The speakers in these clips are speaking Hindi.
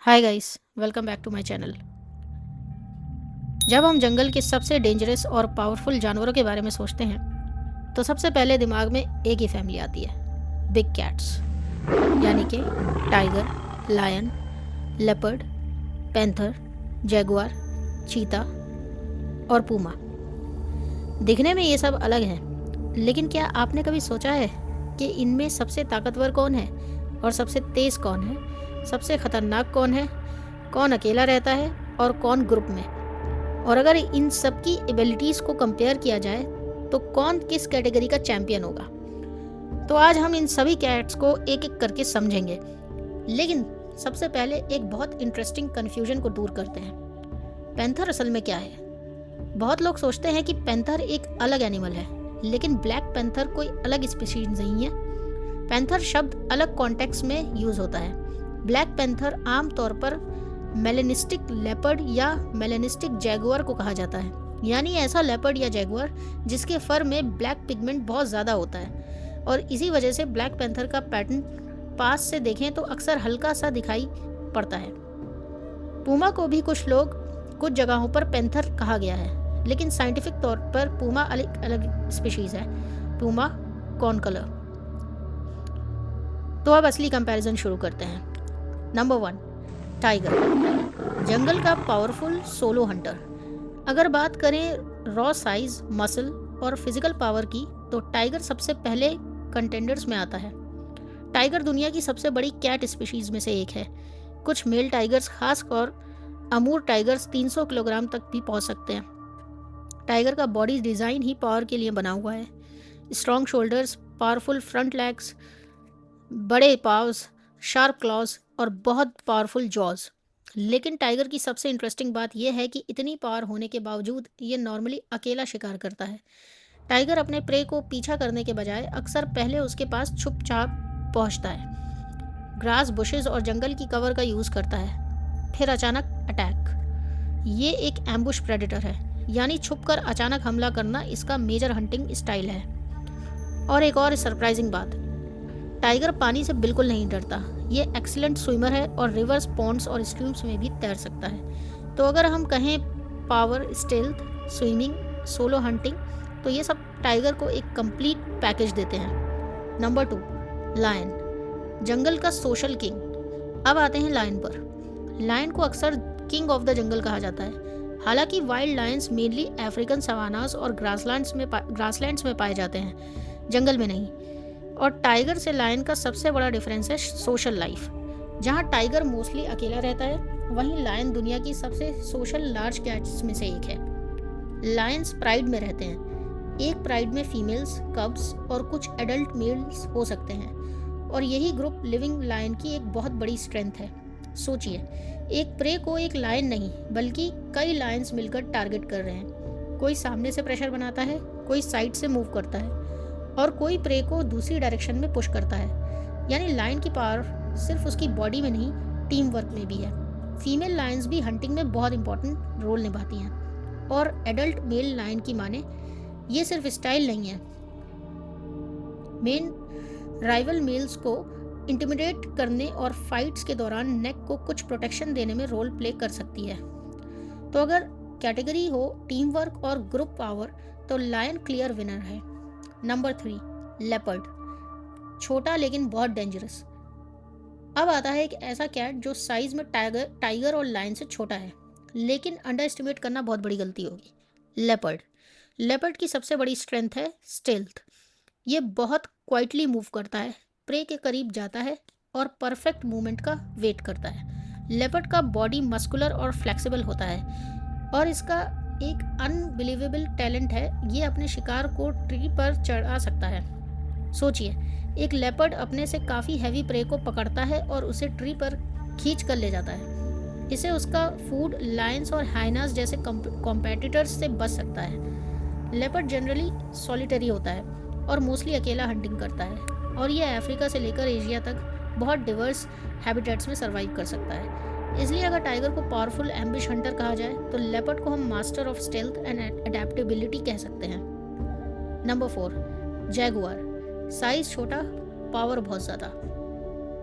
Hi guys, welcome back to my channel. जब हम जंगल के सबसे डेंजरस और पावरफुल जानवरों के बारे में सोचते हैं तो सबसे पहले दिमाग में एक ही फैमिली आती है, बिग कैट्स। यानी कि tiger, lion, leopard, panther, jaguar, चीता और पूमा। दिखने में ये सब अलग हैं, लेकिन क्या आपने कभी सोचा है कि इनमें सबसे ताकतवर कौन है और सबसे तेज़ कौन है, सबसे खतरनाक कौन है, कौन अकेला रहता है और कौन ग्रुप में? और अगर इन सब की एबिलिटीज़ को कंपेयर किया जाए तो कौन किस कैटेगरी का चैंपियन होगा? तो आज हम इन सभी कैट्स को एक एक करके समझेंगे, लेकिन सबसे पहले एक बहुत इंटरेस्टिंग कन्फ्यूजन को दूर करते हैं। पैंथर असल में क्या है? बहुत लोग सोचते हैं कि पैंथर एक अलग एनिमल है, लेकिन ब्लैक पैंथर कोई अलग स्पीशीज नहीं है। पैंथर शब्द अलग कॉन्टेक्स्ट में यूज होता है। ब्लैक पैंथर आमतौर पर मेलेनिस्टिक लेपर्ड या मेलेनिस्टिक जैगुआर को कहा जाता है, यानी ऐसा लेपर्ड या जैगुआर जिसके फर में ब्लैक पिगमेंट बहुत ज़्यादा होता है। और इसी वजह से ब्लैक पैंथर का पैटर्न पास से देखें तो अक्सर हल्का सा दिखाई पड़ता है। पूमा को भी कुछ जगहों पर पैंथर कहा गया है, लेकिन साइंटिफिक तौर पर पूमा अलग अलग स्पीशीज है। Puma corn colour. तो अब असली कंपैरिजन शुरू करते हैं। नंबर 1, टाइगर, जंगल का पावरफुल सोलो हंटर। अगर बात करें रॉ साइज, मसल और फिजिकल पावर की, तो टाइगर सबसे पहले कंटेंडर्स में आता है। टाइगर दुनिया की सबसे बड़ी कैट स्पीशीज में से एक है। कुछ मेल टाइगर्स, खासकर अमूर टाइगर्स, 300 किलोग्राम तक भी पहुंच सकते हैं। टाइगर का बॉडी डिज़ाइन ही पावर के लिए बना हुआ है। Strong shoulders, powerful front legs, बड़े पाव्स, शार्प क्लॉज और बहुत पावरफुल जॉज। लेकिन टाइगर की सबसे इंटरेस्टिंग बात यह है कि इतनी पावर होने के बावजूद ये नॉर्मली अकेला शिकार करता है। टाइगर अपने प्रे को पीछा करने के बजाय अक्सर पहले उसके पास चुपचाप पहुंचता है, ग्रास, बुशेस और जंगल की कवर का यूज़ करता है, फिर अचानक अटैक। ये एक एम्बुश प्रेडेटर है, यानी छुपकर अचानक हमला करना इसका मेजर हंटिंग स्टाइल है। और एक और सरप्राइजिंग बात, टाइगर पानी से बिल्कुल नहीं डरता। ये एक्सीलेंट स्विमर है और रिवर्स, पॉन्ड्स और स्ट्रीम्स में भी तैर सकता है। तो अगर हम कहें power, stealth, swimming, solo hunting, तो ये सब टाइगर को एक कंप्लीट पैकेज देते हैं। नंबर 2, लायन, जंगल का सोशल किंग। अब आते हैं लायन पर। लायन को अक्सर किंग ऑफ द जंगल कहा जाता है। हालांकि वाइल्ड लायंस मेनली अफ्रीकन सवानास और ग्रासलैंड्स में पाए जाते हैं, जंगल में नहीं। और टाइगर से लायन का सबसे बड़ा डिफरेंस है सोशल लाइफ। जहाँ टाइगर मोस्टली अकेला रहता है, वहीं लायन दुनिया की सबसे सोशल लार्ज कैट्स में से एक है। लायंस प्राइड में रहते हैं। एक प्राइड में फीमेल्स, कब्स और कुछ एडल्ट मेल्स हो सकते हैं, और यही ग्रुप लिविंग लायन की एक बहुत बड़ी स्ट्रेंथ है। सोचिए, एक प्रे को एक लायन नहीं बल्कि कई लायंस मिलकर टारगेट कर रहे हैं। कोई सामने से प्रेशर बनाता है, कोई साइड से मूव करता है, और कोई प्रे को दूसरी डायरेक्शन में पुश करता है। यानी लायन की पावर सिर्फ उसकी बॉडी में नहीं, टीम वर्क में भी है। फीमेल लायंस भी हंटिंग में बहुत इंपॉर्टेंट रोल निभाती हैं। और एडल्ट मेल लायन की माने, ये सिर्फ स्टाइल नहीं है, मेन राइवल मेल्स को इंटिमिडेट करने और फाइट्स के दौरान नेक को कुछ प्रोटेक्शन देने में रोल प्ले कर सकती है। तो अगर कैटेगरी हो टीम वर्क और ग्रुप पावर, तो लायन क्लियर विनर है। नंबर 3, लेपर्ड, छोटा लेकिन बहुत डेंजरस। अब आता है एक ऐसा कैट जो साइज में टाइगर और लायन से छोटा है, लेकिन अंडर एस्टिमेट करना बहुत बड़ी गलती होगी। लेपर्ड, लेपर्ड की सबसे बड़ी स्ट्रेंथ है स्टेल्थ। ये बहुत क्वाइटली मूव करता है, प्रे के करीब जाता है और परफेक्ट मूवमेंट का वेट करता है। लेपर्ड का बॉडी मस्कुलर और फ्लेक्सिबल होता है, और इसका एक अनबिलीवेबल टैलेंट है, ये अपने शिकार को ट्री पर चढ़ा सकता है। सोचिए, एक लेपर्ड अपने से काफ़ी हैवी प्रे को पकड़ता है और उसे ट्री पर खींच कर ले जाता है। इसे उसका फूड लायंस और हाइनास जैसे कॉम्पेटिटर्स से बच सकता है। लेपर्ड जनरली सॉलिटरी होता है और मोस्टली अकेला हंटिंग करता है, और यह अफ्रीका से लेकर एशिया तक बहुत डिवर्स हैबिटेट्स में सर्वाइव कर सकता है। इसलिए अगर टाइगर को पावरफुल एम्बिश हंटर कहा जाए, तो लेपर्ड को हम master of stealth and adaptability कह सकते हैं। नंबर 4, जैगुआर, साइज छोटा, पावर बहुत ज़्यादा।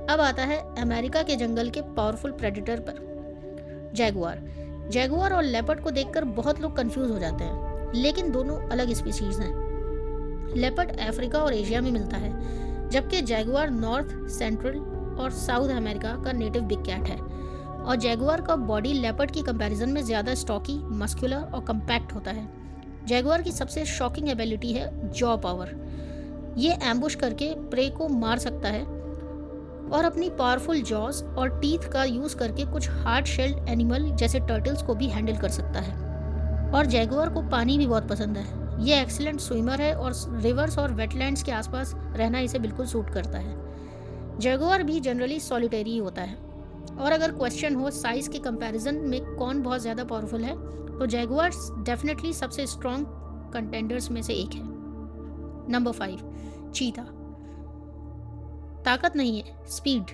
अब आता है अमेरिका के जंगल के पावरफुल प्रेडेटर पर, जैगुआर। जैगुआर और लेपर्ड को देखकर बहुत लोग कंफ्यूज हो जाते हैं, लेकिन दोनों अलग स्पीशीज हैं। लेपर्ड अफ्रीका और एशिया में मिलता है, जबकि जैगुआर नॉर्थ, सेंट्रल और साउथ अमेरिका का नेटिव बिग कैट है। और जैगुआर का बॉडी लेपर्ड की कंपैरिजन में ज़्यादा स्टॉकी, मस्कुलर और कम्पैक्ट होता है। जैगुआर की सबसे शॉकिंग एबिलिटी है जॉ पावर। ये एम्बुश करके प्रे को मार सकता है और अपनी पावरफुल जॉज और टीथ का यूज करके कुछ हार्ड शेल्ड एनिमल जैसे टर्टल्स को भी हैंडल कर सकता है। और जैगुआर को पानी भी बहुत पसंद है। ये एक्सीलेंट स्विमर है और रिवर्स और वेटलैंड्स के आसपास रहना इसे बिल्कुल सूट करता है। जैगुआर भी जनरली सॉलिटरी ही होता है। और अगर क्वेश्चन हो साइज के कंपैरिजन में कौन बहुत ज़्यादा पावरफुल है, तो जैगुआर डेफिनेटली सबसे स्ट्रॉन्ग कंटेंडर्स में से एक है। नंबर 5, चीता। ताकत नहीं है, स्पीड।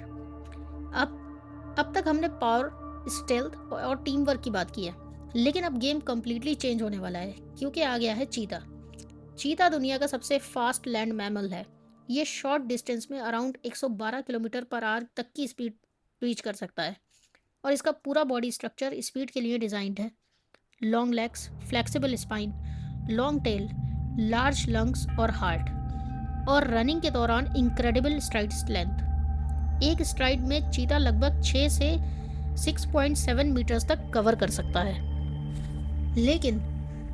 अब तक हमने पावर, स्टेल्थ और टीम वर्क की बात की है, लेकिन अब गेम कम्प्लीटली चेंज होने वाला है, क्योंकि आ गया है चीता। चीता दुनिया का सबसे फास्ट लैंड मैमल है। ये शॉर्ट डिस्टेंस में अराउंड 112 किलोमीटर पर आवर तक की स्पीड रीच कर सकता है, और इसका पूरा बॉडी स्ट्रक्चर स्पीड के लिए डिजाइंड है। Long legs, flexible spine, long tail, large lungs और हार्ट, और रनिंग के दौरान इंक्रेडिबल स्ट्राइड लेंथ। एक स्ट्राइड में चीता लगभग 6 से 6.7 मीटर्स तक कवर कर सकता है। लेकिन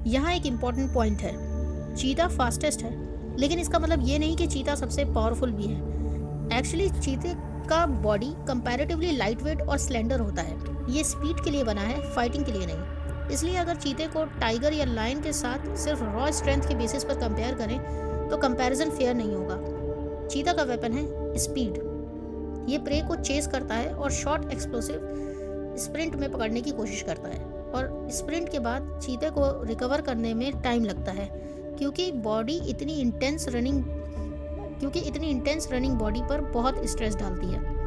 यहाँ एक इम्पॉर्टेंट पॉइंट है, चीता फास्टेस्ट है, लेकिन इसका मतलब ये नहीं कि चीता सबसे पावरफुल भी है। एक्चुअली चीते का बॉडी कंपैरेटिवली लाइट वेट और स्लेंडर होता है। ये स्पीड के लिए बना है, फाइटिंग के लिए नहीं। इसलिए अगर चीते को टाइगर या लायन के साथ सिर्फ रॉ स्ट्रेंथ के बेसिस पर कंपेयर करें तो कंपैरिजन फेयर नहीं होगा। चीता का वेपन है स्पीड। ये प्रे को चेस करता है और शॉर्ट एक्सप्लोसिव स्प्रिंट में पकड़ने की कोशिश करता है, और स्प्रिंट के बाद चीते को रिकवर करने में टाइम लगता है, क्योंकि इतनी इंटेंस रनिंग बॉडी पर बहुत स्ट्रेस डालती है।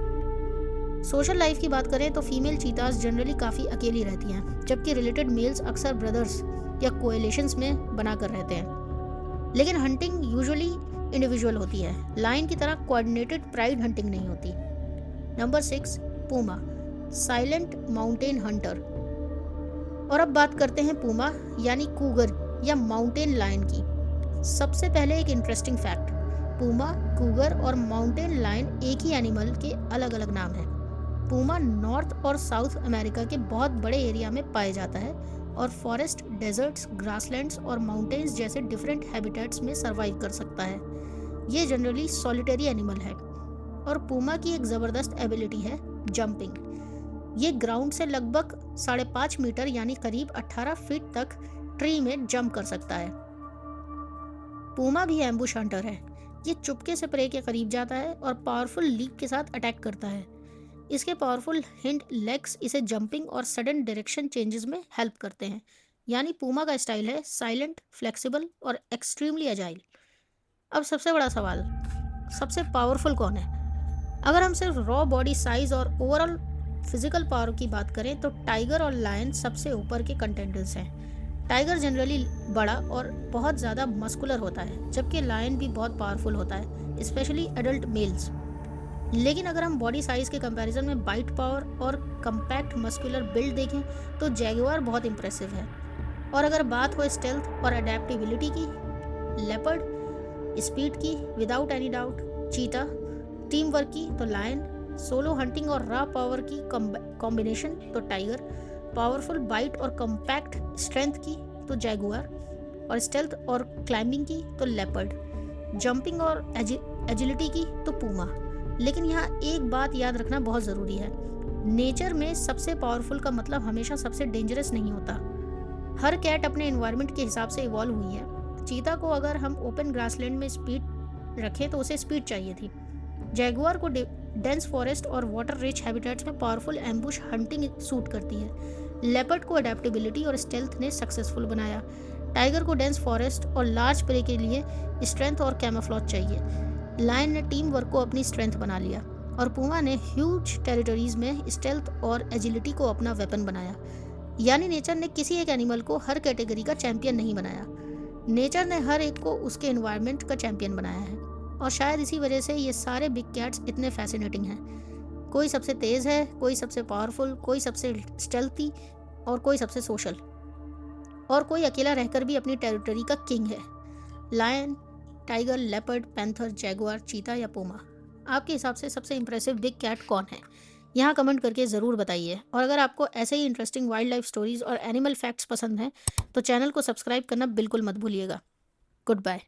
सोशल लाइफ की बात करें तो फीमेल चीतास जनरली काफ़ी अकेली रहती हैं, जबकि रिलेटेड मेल्स अक्सर ब्रदर्स या कोएलिशंस में बनाकर रहते हैं। लेकिन हंटिंग यूजुअली इंडिविजुअल होती है, लायन की तरह कोऑर्डिनेटेड प्राइड हंटिंग नहीं होती। Number 6, Puma, silent mountain Hunter. और अब बात करते हैं पूमा यानी कूगर या माउंटेन लायन की। सबसे पहले एक इंटरेस्टिंग फैक्ट, पूमा, कूगर और माउंटेन लायन एक ही एनिमल के अलग अलग नाम हैं। पूमा नॉर्थ और साउथ अमेरिका के बहुत बड़े एरिया में पाया जाता है और फॉरेस्ट, डेजर्ट्स, ग्रासलैंड्स और माउंटेन्स जैसे डिफरेंट हैबिटेट्स में सर्वाइव कर सकता है। ये जनरली सॉलिटरी एनिमल है। और पूमा की एक ज़बरदस्त एबिलिटी है जंपिंग। ये ग्राउंड से लगभग 5.5 मीटर यानी करीब 18 फीट तक ट्री में जंप कर सकता है। पूमा भी एम्बुश हंटर है। ये चुपके से प्रे के करीब जाता है और पावरफुल लीप के साथ अटैक करता है। इसके पावरफुल हिंड लेग्स इसे जंपिंग और सडन डायरेक्शन चेंजेस में हेल्प करते हैं। यानी पूमा का स्टाइल है साइलेंट, फ्लेक्सिबल और एक्सट्रीमली अजाइल। अब सबसे बड़ा सवाल, सबसे पावरफुल कौन है? अगर हम सिर्फ रॉ बॉडी साइज और ओवरऑल फिजिकल पावर की बात करें तो टाइगर और लायन सबसे ऊपर के कंटेंडर्स हैं। टाइगर जनरली बड़ा और बहुत ज़्यादा मस्कुलर होता है, जबकि लायन भी बहुत पावरफुल होता है, स्पेशली एडल्ट मेल्स। लेकिन अगर हम बॉडी साइज के कंपैरिजन में बाइट पावर और कम्पैक्ट मस्कुलर बिल्ड देखें तो जैगुआर बहुत इंप्रेसिव है। और अगर बात हो स्टेल्थ और अडेप्टेबिलिटी की, लेपर्ड, स्पीड की विदाउट एनी डाउट चीता, टीम वर्क की तो लायन, सोलो हंटिंग और रॉ पावर की कॉम्बिनेशन तो टाइगर, पावरफुल बाइट और कम्पैक्ट स्ट्रेंथ की तो जैगुआर, और स्टेल्थ और क्लाइंबिंग की तो लेपर्ड, जंपिंग और एजिलिटी की तो पूमा। लेकिन यहाँ एक बात याद रखना बहुत ज़रूरी है, नेचर में सबसे पावरफुल का मतलब हमेशा सबसे डेंजरस नहीं होता। हर कैट अपने एनवायरनमेंट के हिसाब से इवॉल्व हुई है। चीता को अगर हम ओपन ग्रासलैंड में स्पीड रखें तो उसे स्पीड चाहिए थी। जैगुआर को डेंस फॉरेस्ट और वाटर रिच हैबिटेट्स में पावरफुल एम्बुश हंटिंग सूट करती है। लेपर्ड को अडेप्टेबिलिटी और स्टेल्थ ने सक्सेसफुल बनाया। टाइगर को डेंस फॉरेस्ट और लार्ज प्रे के लिए स्ट्रेंथ और कैमोफ्लेज चाहिए। लायन ने टीम वर्क को अपनी स्ट्रेंथ बना लिया, और पूमा ने ह्यूज टेरिटरीज में स्टेल्थ और एजिलिटी को अपना वेपन बनाया। यानी नेचर ने किसी एक एनिमल को हर कैटेगरी का चैंपियन नहीं बनाया, नेचर ने हर एक को उसके एनवायरनमेंट का चैंपियन बनाया है। और शायद इसी वजह से ये सारे बिग कैट्स इतने फैसिनेटिंग हैं। कोई सबसे तेज़ है, कोई सबसे पावरफुल, कोई सबसे स्टेल्थी और कोई सबसे सोशल, और कोई अकेला रहकर भी अपनी टेरिटरी का किंग है। Lion, tiger, leopard, panther, jaguar, चीता या पूमा, आपके हिसाब से सबसे इंप्रेसिव बिग कैट कौन है? यहाँ कमेंट करके ज़रूर बताइए। और अगर आपको ऐसे ही इंटरेस्टिंग वाइल्ड लाइफ स्टोरीज और एनिमल फैक्ट्स पसंद हैं तो चैनल को सब्सक्राइब करना बिल्कुल मत भूलिएगा। Good bye.